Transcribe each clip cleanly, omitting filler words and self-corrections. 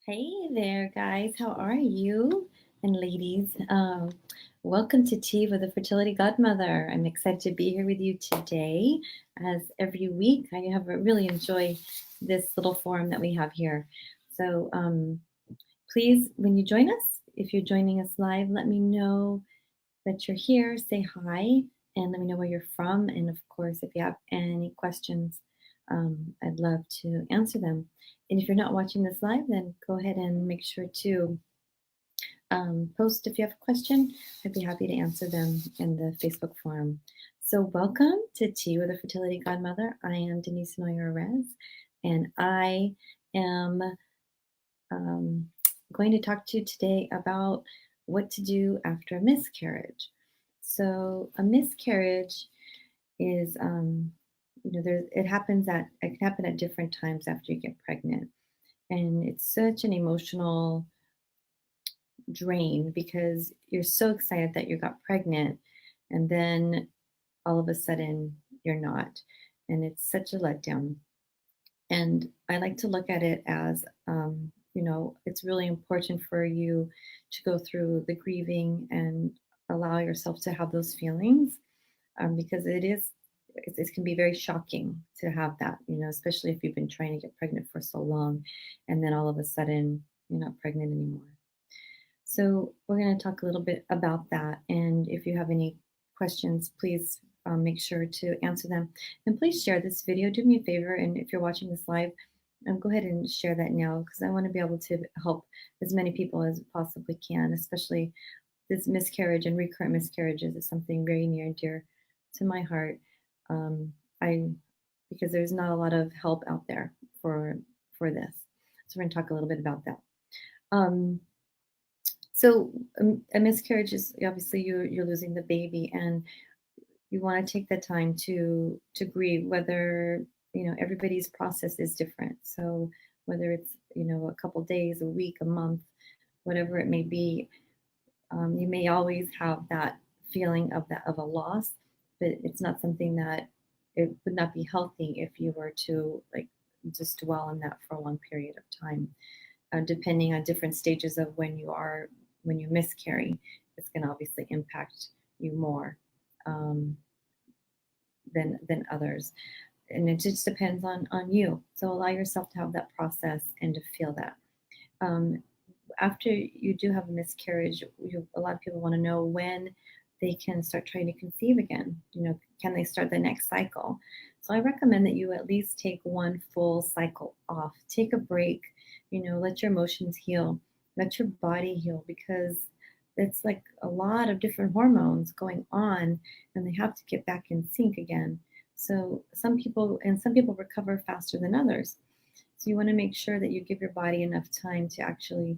Hey there, guys. How are you? And ladies, welcome to Tea with the Fertility Godmother. I'm excited to be here with you today. As every week, I have really enjoyed this little forum that we have here. So please, when you join us, if you're joining us live, let me know that you're here. Say hi and let me know where you're from. And of course, if you have any questions, I'd love to answer them. And if you're not watching this live, then go ahead and make sure to post if you have a question. I'd be happy to answer them in the Facebook forum. So, welcome to Tea with a Fertility Godmother. I am Denise Noyer-Erez, and I am um, going to talk to you today about what to do after a miscarriage. So, a miscarriage is, it happens it can happen at different times after you get pregnant, and it's such an emotional drain because you're so excited that you got pregnant, and then all of a sudden you're not, and it's such a letdown. And I like to look at it as, it's really important for you to go through the grieving and allow yourself to have those feelings, because it can be very shocking to have that, especially if you've been trying to get pregnant for so long, and then all of a sudden you're not pregnant anymore. So we're going to talk a little bit about that. And if you have any questions, please make sure to answer them. And please share this video. Do me a favor. And if you're watching this live, go ahead and share that now because I want to be able to help as many people as possibly can, especially this miscarriage and recurrent miscarriages is something very near and dear to my heart. I because there's not a lot of help out there for this. So we're going to talk a little bit about that. Um, so a miscarriage is obviously you're losing the baby, and you want to take the time to grieve. Whether everybody's process is different, so whether it's a couple days, a week, a month, whatever it may be, you may always have that feeling of a loss, but it's not something that it would not be healthy if you were to like just dwell on that for a long period of time. Depending on different stages of when you miscarry, it's going to obviously impact you more um, than others, and it just depends on you. So allow yourself to have that process and to feel that. Um, After you do have a miscarriage, a lot of people want to know when they can start trying to conceive again. Can they start the next cycle? So I recommend that you at least take one full cycle off. Take a break, let your emotions heal, let your body heal, because it's like a lot of different hormones going on and they have to get back in sync again. So some people recover faster than others. So you want to make sure that you give your body enough time to actually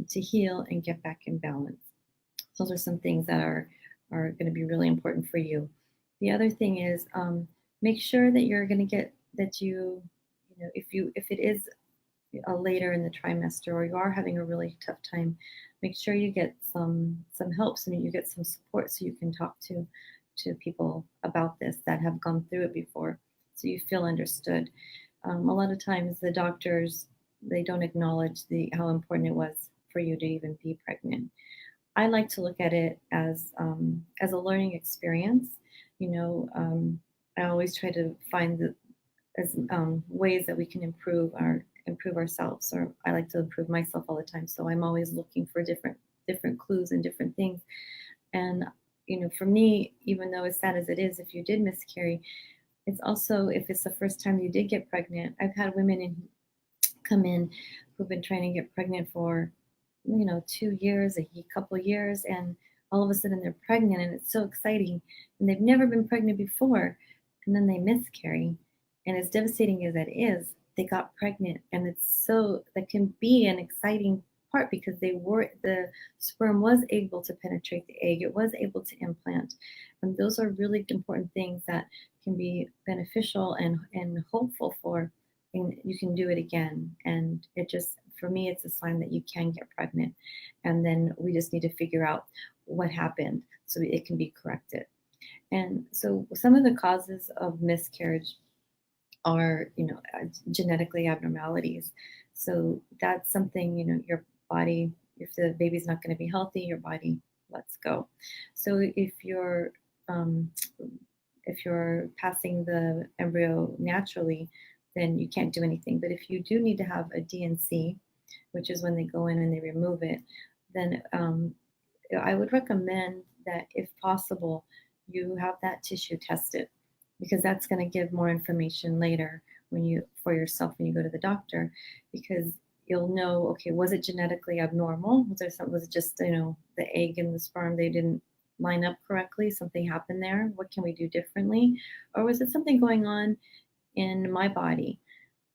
to heal and get back in balance. Those are some things that are going to be really important for you. The other thing is make sure that you're going to get that if it is later in the trimester or you are having a really tough time, make sure you get some help, so you get some support, so you can talk to people about this that have gone through it before, so you feel understood. A lot of times the doctors, they don't acknowledge how important it was for you to even be pregnant. I like to look at it as a learning experience. I always try to find ways that we can improve ourselves, or I like to improve myself all the time. So I'm always looking for different clues and different things. And for me, even though as sad as it is, if you did miscarry, it's also if it's the first time you did get pregnant. I've had women come in who've been trying to get pregnant for 2 years, a couple years, and all of a sudden they're pregnant, and it's so exciting, and they've never been pregnant before, and then they miscarry, and as devastating as that is, they got pregnant, and that can be an exciting part because the sperm was able to penetrate the egg, it was able to implant, and those are really important things that can be beneficial and hopeful for, and you can do it again. And it just, for me, it's a sign that you can get pregnant. And then we just need to figure out what happened so that it can be corrected. And so some of the causes of miscarriage are, genetically abnormalities. So that's something, your body, if the baby's not going to be healthy, your body lets go. So um, if you're passing the embryo naturally, then you can't do anything. But if you do need to have a DNC, which is when they go in and they remove it, then I would recommend that if possible, you have that tissue tested because that's going to give more information later for yourself when you go to the doctor, because you'll know, okay, was it genetically abnormal? Was it just, the egg and the sperm, they didn't line up correctly? Something happened there. What can we do differently? Or was it something going on in my body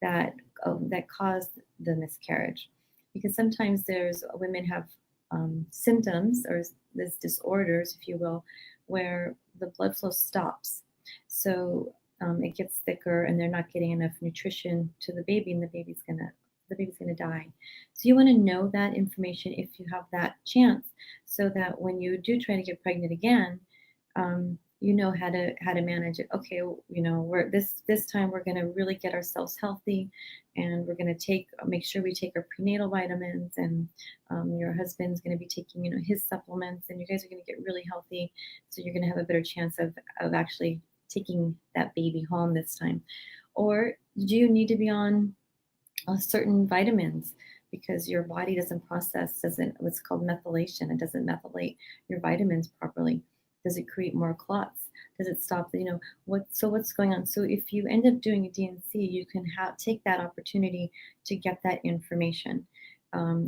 that that caused the miscarriage? Because sometimes there's women have symptoms or there's disorders, if you will, where the blood flow stops. So it gets thicker, and they're not getting enough nutrition to the baby, and the baby's gonna die. So you want to know that information if you have that chance, so that when you do try to get pregnant again, you know how to manage it. Okay, we're this time we're going to really get ourselves healthy, and we're going to make sure we take our prenatal vitamins, and your husband's going to be taking his supplements, and you guys are going to get really healthy. So you're going to have a better chance of actually taking that baby home this time. Or do you need to be on certain vitamins because your body doesn't what's called methylation? It doesn't methylate your vitamins properly. Does it create more clots? Does it stop what's going on? So if you end up doing a DNC, you can take that opportunity to get that information,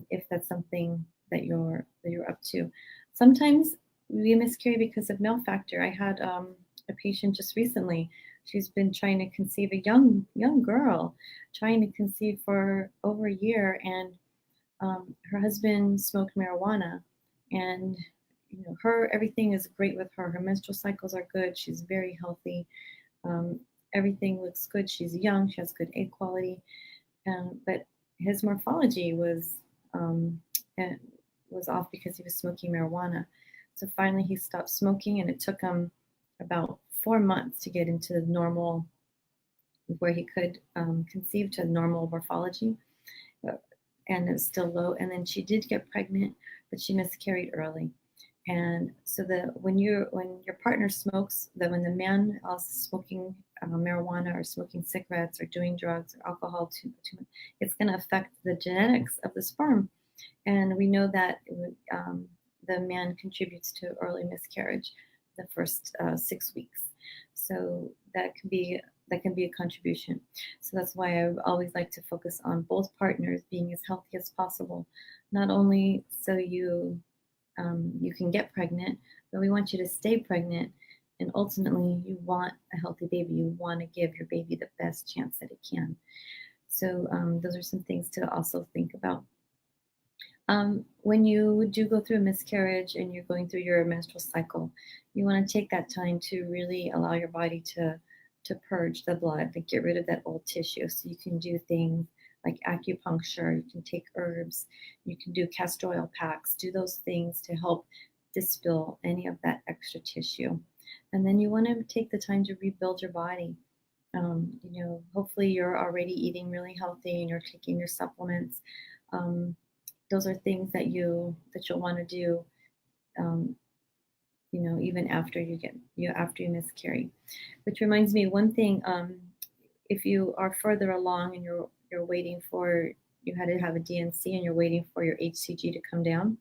if that's something that you're up to. Sometimes we miscarry because of male factor. I had a patient just recently. She's been trying to conceive, a young girl, trying to conceive for over a year, and her husband smoked marijuana, and her everything is great with her. Her menstrual cycles are good. She's very healthy. Um, Everything looks good. She's young. She has good egg quality, but his morphology um, eh, was off because he was smoking marijuana. So finally, he stopped smoking, and it took him about 4 months to get into the normal, where he could conceive to normal morphology, uh, and it was still low. And then she did get pregnant, but she miscarried early. And so when your partner smokes, that when the man also smoking marijuana or smoking cigarettes or doing drugs or alcohol too much, it's going to affect the genetics of the sperm. And we know that the man contributes to early miscarriage the first 6 weeks. So that can be a contribution. So that's why I always like to focus on both partners being as healthy as possible, not only so you can get pregnant, but we want you to stay pregnant. And ultimately, you want a healthy baby. You want to give your baby the best chance that it can. So those are some things to also think about. When you do go through a miscarriage and you're going through your menstrual cycle, you want to take that time to really allow your body to purge the blood, to get rid of that old tissue. So you can do things like acupuncture, you can take herbs, you can do castor oil packs, do those things to help dispel any of that extra tissue. And then you want to take the time to rebuild your body. Hopefully you're already eating really healthy and you're taking your supplements. Um, those are things that you'll want to do, um, even after you miscarry. Which reminds me, one thing, if you are further along and you're waiting for you had to have a DNC and you're waiting for your HCG to come down,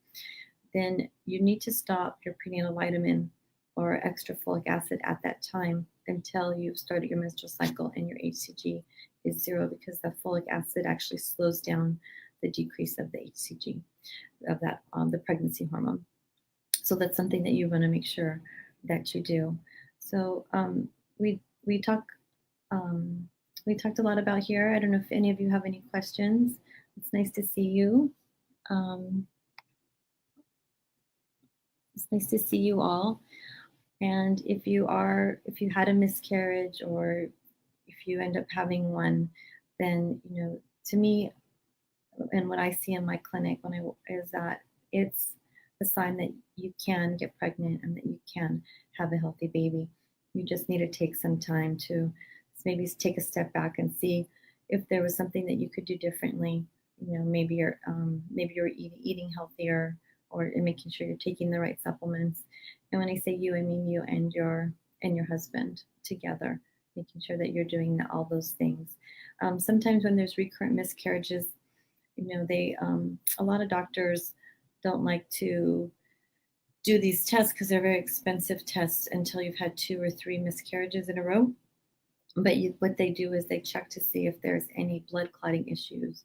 then you need to stop your prenatal vitamin or extra folic acid at that time until you've started your menstrual cycle and your HCG is zero, because the folic acid actually slows down the decrease of the HCG, of that the pregnancy hormone. So that's something that you want to make sure that you do. So we we talk we talked a lot about here. I don't know if any of you have any questions. It's nice to see you. Um, it's nice to see you all. And if you had a miscarriage, or if you end up having one, then to me, and what I see in my clinic is that it's a sign that you can get pregnant and that you can have a healthy baby. You just need to take some time to maybe take a step back and see if there was something that you could do differently, maybe you're eating healthier, or making sure you're taking the right supplements. And when I say you, I mean you and your husband together, making sure that you're doing all those things. Sometimes when there's recurrent miscarriages, they a lot of doctors don't like to do these tests because they're very expensive tests until you've had 2 or 3 miscarriages in a row. But what they do is they check to see if there's any blood clotting issues.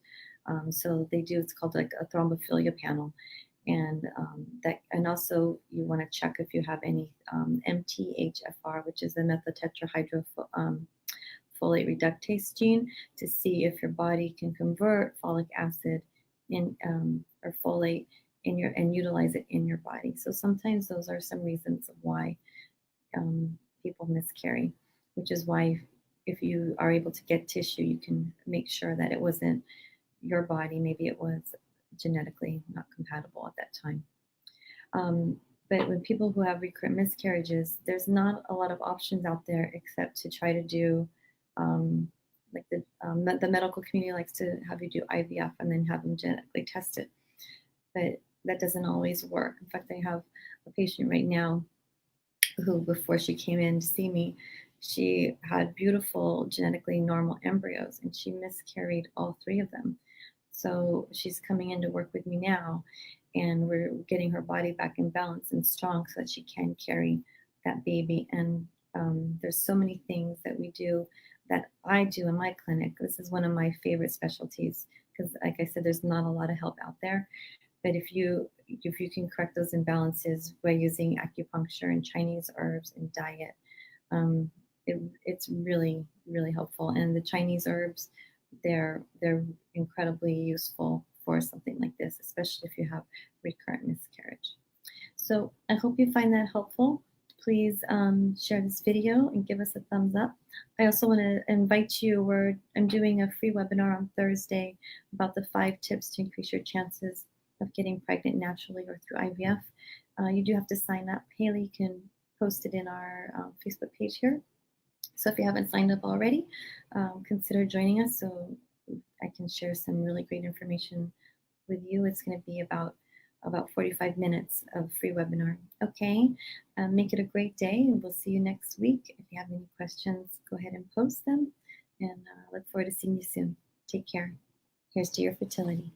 So they do, it's called like a thrombophilia panel. And also you want to check if you have any MTHFR, which is the methyl folate reductase gene, to see if your body can convert folic acid or folate and utilize it in your body. So sometimes those are some reasons of why people miscarry, which is why if you are able to get tissue, you can make sure that it wasn't your body. Maybe it was genetically not compatible at that time. But with people who have recurrent miscarriages, there's not a lot of options out there except to try to do, like the medical community likes to have you do IVF and then have them genetically tested. But that doesn't always work. In fact, I have a patient right now who, before she came in to see me, she had beautiful genetically normal embryos and she miscarried all 3 of them. So she's coming in to work with me now, and we're getting her body back in balance and strong so that she can carry that baby. And there's so many things that we do, that I do in my clinic. This is one of my favorite specialties because, like I said, there's not a lot of help out there. But if you can correct those imbalances by using acupuncture and Chinese herbs and diet, it's really, really helpful. And the Chinese herbs, they're incredibly useful for something like this, especially if you have recurrent miscarriage. So I hope you find that helpful. Please share this video and give us a thumbs up. I also want to invite you, I'm doing a free webinar on Thursday about the 5 tips to increase your chances of getting pregnant naturally or through IVF. You do have to sign up. Haley can post it in our Facebook page here. So if you haven't signed up already, consider joining us so I can share some really great information with you. It's going to be about 45 minutes of free webinar. Okay, make it a great day, and we'll see you next week. If you have any questions, go ahead and post them, and look forward to seeing you soon. Take care. Here's to your fertility.